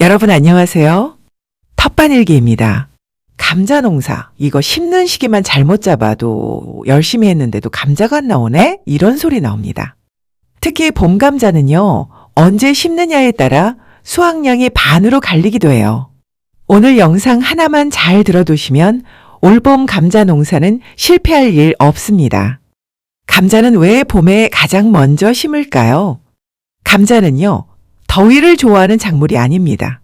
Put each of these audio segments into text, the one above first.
여러분 안녕하세요. 텃밭일기입니다. 감자 농사, 이거 심는 시기만 잘못 잡아도 열심히 했는데도 감자가 안 나오네? 이런 소리 나옵니다. 특히 봄 감자는요, 언제 심느냐에 따라 수확량이 반으로 갈리기도 해요. 오늘 영상 하나만 잘 들어두시면 올봄 감자 농사는 실패할 일 없습니다. 감자는 왜 봄에 가장 먼저 심을까요? 감자는요, 더위를 좋아하는 작물이 아닙니다.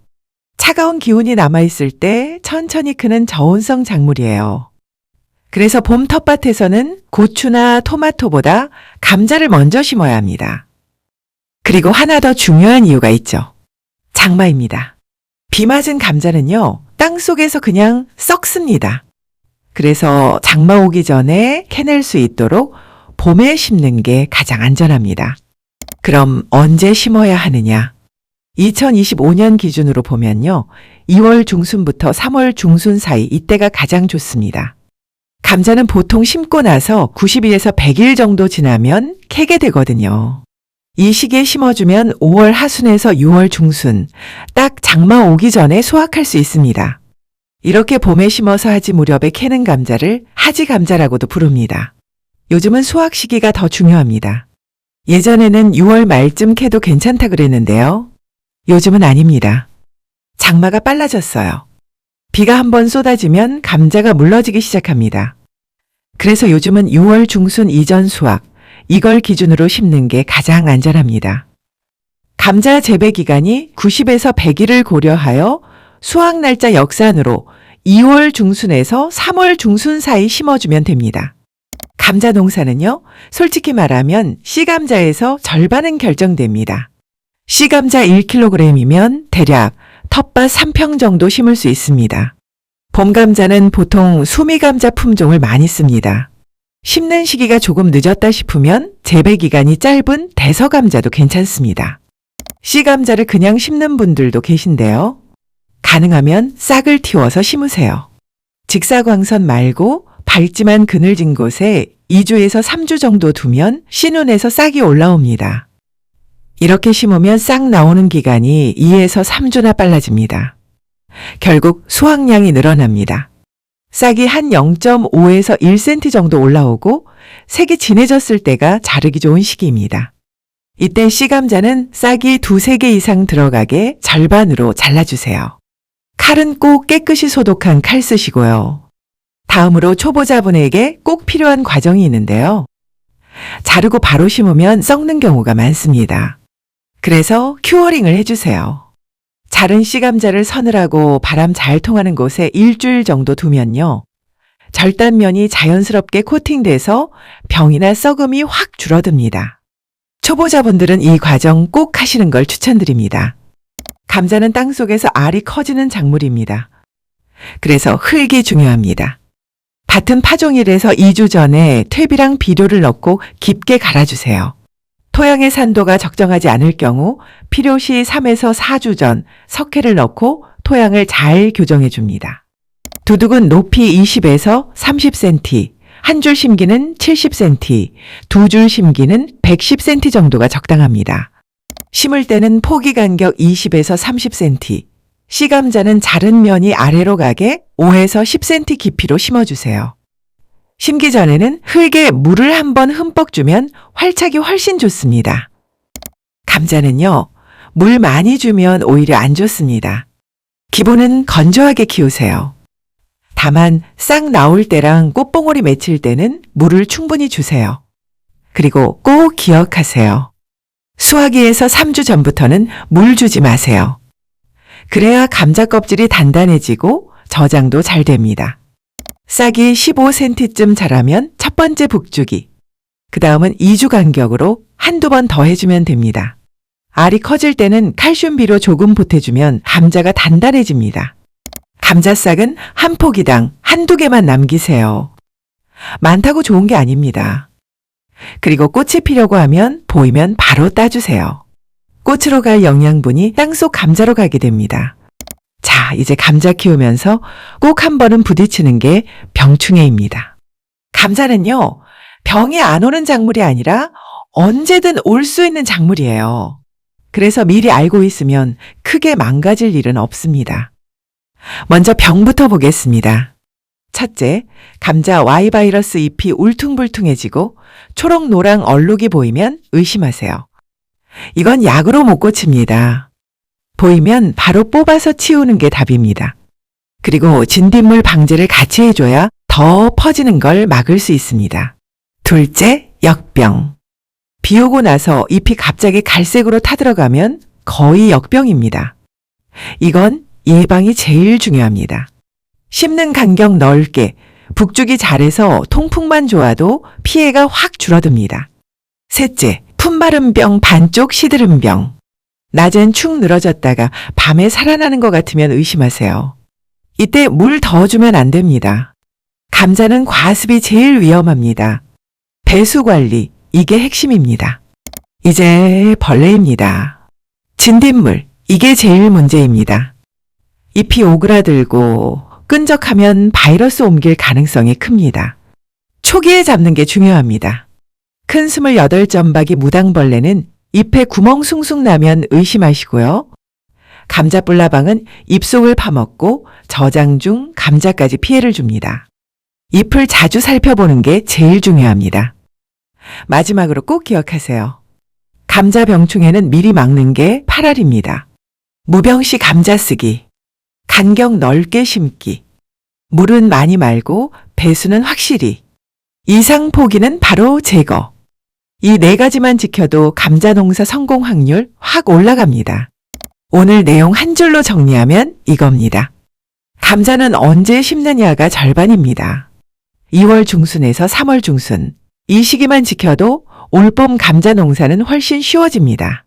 차가운 기운이 남아있을 때 천천히 크는 저온성 작물이에요. 그래서 봄 텃밭에서는 고추나 토마토보다 감자를 먼저 심어야 합니다. 그리고 하나 더 중요한 이유가 있죠. 장마입니다. 비 맞은 감자는요, 땅 속에서 그냥 썩습니다. 그래서 장마 오기 전에 캐낼 수 있도록 봄에 심는 게 가장 안전합니다. 그럼 언제 심어야 하느냐? 2025년 기준으로 보면요, 2월 중순부터 3월 중순 사이 이때가 가장 좋습니다. 감자는 보통 심고 나서 90일에서 100일 정도 지나면 캐게 되거든요. 이 시기에 심어주면 5월 하순에서 6월 중순, 딱 장마 오기 전에 수확할 수 있습니다. 이렇게 봄에 심어서 하지 무렵에 캐는 감자를 하지 감자라고도 부릅니다. 요즘은 수확 시기가 더 중요합니다. 예전에는 6월 말쯤 캐도 괜찮다 그랬는데요. 요즘은 아닙니다. 장마가 빨라졌어요. 비가 한번 쏟아지면 감자가 물러지기 시작합니다. 그래서 요즘은 6월 중순 이전 수확, 이걸 기준으로 심는 게 가장 안전합니다. 감자 재배 기간이 90에서 100일을 고려하여 수확 날짜 역산으로 2월 중순에서 3월 중순 사이 심어주면 됩니다. 감자 농사는요, 솔직히 말하면 씨감자에서 절반은 결정됩니다. 씨감자 1kg이면 대략 텃밭 3평 정도 심을 수 있습니다. 봄감자는 보통 수미감자 품종을 많이 씁니다. 심는 시기가 조금 늦었다 싶으면 재배 기간이 짧은 대서감자도 괜찮습니다. 씨감자를 그냥 심는 분들도 계신데요. 가능하면 싹을 틔워서 심으세요. 직사광선 말고 밝지만 그늘진 곳에 2주에서 3주 정도 두면 씨눈에서 싹이 올라옵니다. 이렇게 심으면 싹 나오는 기간이 2에서 3주나 빨라집니다. 결국 수확량이 늘어납니다. 싹이 한 0.5에서 1cm 정도 올라오고 색이 진해졌을 때가 자르기 좋은 시기입니다. 이때 씨감자는 싹이 2-3개 이상 들어가게 절반으로 잘라주세요. 칼은 꼭 깨끗이 소독한 칼 쓰시고요. 다음으로 초보자분에게 꼭 필요한 과정이 있는데요. 자르고 바로 심으면 썩는 경우가 많습니다. 그래서 큐어링을 해주세요. 자른 씨감자를 서늘하고 바람 잘 통하는 곳에 일주일 정도 두면요, 절단면이 자연스럽게 코팅돼서 병이나 썩음이 확 줄어듭니다. 초보자분들은 이 과정 꼭 하시는 걸 추천드립니다. 감자는 땅속에서 알이 커지는 작물입니다. 그래서 흙이 중요합니다. 밭은 파종일에서 2주 전에 퇴비랑 비료를 넣고 깊게 갈아주세요. 토양의 산도가 적정하지 않을 경우 필요시 3에서 4주 전 석회를 넣고 토양을 잘 교정해 줍니다. 두둑은 높이 20에서 30cm, 한 줄 심기는 70cm, 두 줄 심기는 110cm 정도가 적당합니다. 심을 때는 포기 간격 20에서 30cm, 씨감자는 자른 면이 아래로 가게 5에서 10cm 깊이로 심어주세요. 심기 전에는 흙에 물을 한번 흠뻑 주면 활착이 훨씬 좋습니다. 감자는요, 물 많이 주면 오히려 안 좋습니다. 기본은 건조하게 키우세요. 다만 싹 나올 때랑 꽃봉오리 맺힐 때는 물을 충분히 주세요. 그리고 꼭 기억하세요. 수확기에서 3주 전부터는 물 주지 마세요. 그래야 감자 껍질이 단단해지고 저장도 잘 됩니다. 싹이 15cm쯤 자라면 첫 번째 북주기, 그 다음은 2주 간격으로 한두 번 더 해주면 됩니다. 알이 커질 때는 칼슘 비료 조금 보태주면 감자가 단단해집니다. 감자싹은 한 포기당 한두 개만 남기세요. 많다고 좋은 게 아닙니다. 그리고 꽃이 피려고 하면 보이면 바로 따주세요. 꽃으로 갈 영양분이 땅속 감자로 가게 됩니다. 자, 이제 감자 키우면서 꼭 한 번은 부딪히는 게 병충해입니다. 감자는요, 병이 안 오는 작물이 아니라 언제든 올 수 있는 작물이에요. 그래서 미리 알고 있으면 크게 망가질 일은 없습니다. 먼저 병부터 보겠습니다. 첫째, 감자 Y바이러스 잎이 울퉁불퉁해지고 초록 노랑 얼룩이 보이면 의심하세요. 이건 약으로 못 고칩니다. 보이면 바로 뽑아서 치우는 게 답입니다. 그리고 진딧물 방제를 같이 해줘야 더 퍼지는 걸 막을 수 있습니다. 둘째, 역병. 비 오고 나서 잎이 갑자기 갈색으로 타들어가면 거의 역병입니다. 이건 예방이 제일 중요합니다. 심는 간격 넓게 북주기 잘해서 통풍만 좋아도 피해가 확 줄어듭니다. 셋째, 품바름병 반쪽 시드름병. 낮엔 축 늘어졌다가 밤에 살아나는 것 같으면 의심하세요. 이때 물 더 주면 안 됩니다. 감자는 과습이 제일 위험합니다. 배수 관리, 이게 핵심입니다. 이제 벌레입니다. 진딧물, 이게 제일 문제입니다. 잎이 오그라들고 끈적하면 바이러스 옮길 가능성이 큽니다. 초기에 잡는 게 중요합니다. 큰 28점박이 무당벌레는 잎에 구멍 숭숭 나면 의심하시고요. 감자뿔나방은 잎속을 파먹고 저장 중 감자까지 피해를 줍니다. 잎을 자주 살펴보는 게 제일 중요합니다. 마지막으로 꼭 기억하세요. 감자 병충해는 미리 막는 게 8알입니다. 무병시 감자 쓰기, 간격 넓게 심기, 물은 많이 말고 배수는 확실히, 이상 포기는 바로 제거. 이 4가지만 지켜도 감자 농사 성공 확률 확 올라갑니다. 오늘 내용 한 줄로 정리하면 이겁니다. 감자는 언제 심느냐가 절반입니다. 2월 중순에서 3월 중순, 이 시기만 지켜도 올봄 감자 농사는 훨씬 쉬워집니다.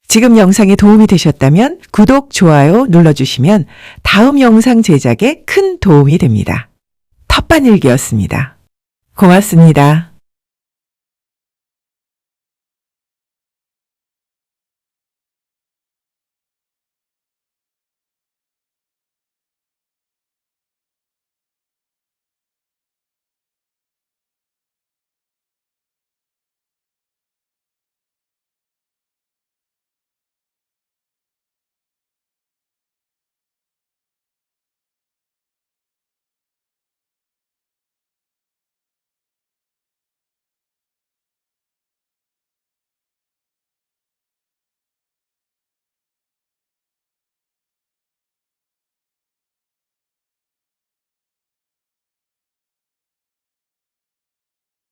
지금 영상이 도움이 되셨다면 구독, 좋아요 눌러주시면 다음 영상 제작에 큰 도움이 됩니다. 텃밭일기였습니다. 고맙습니다.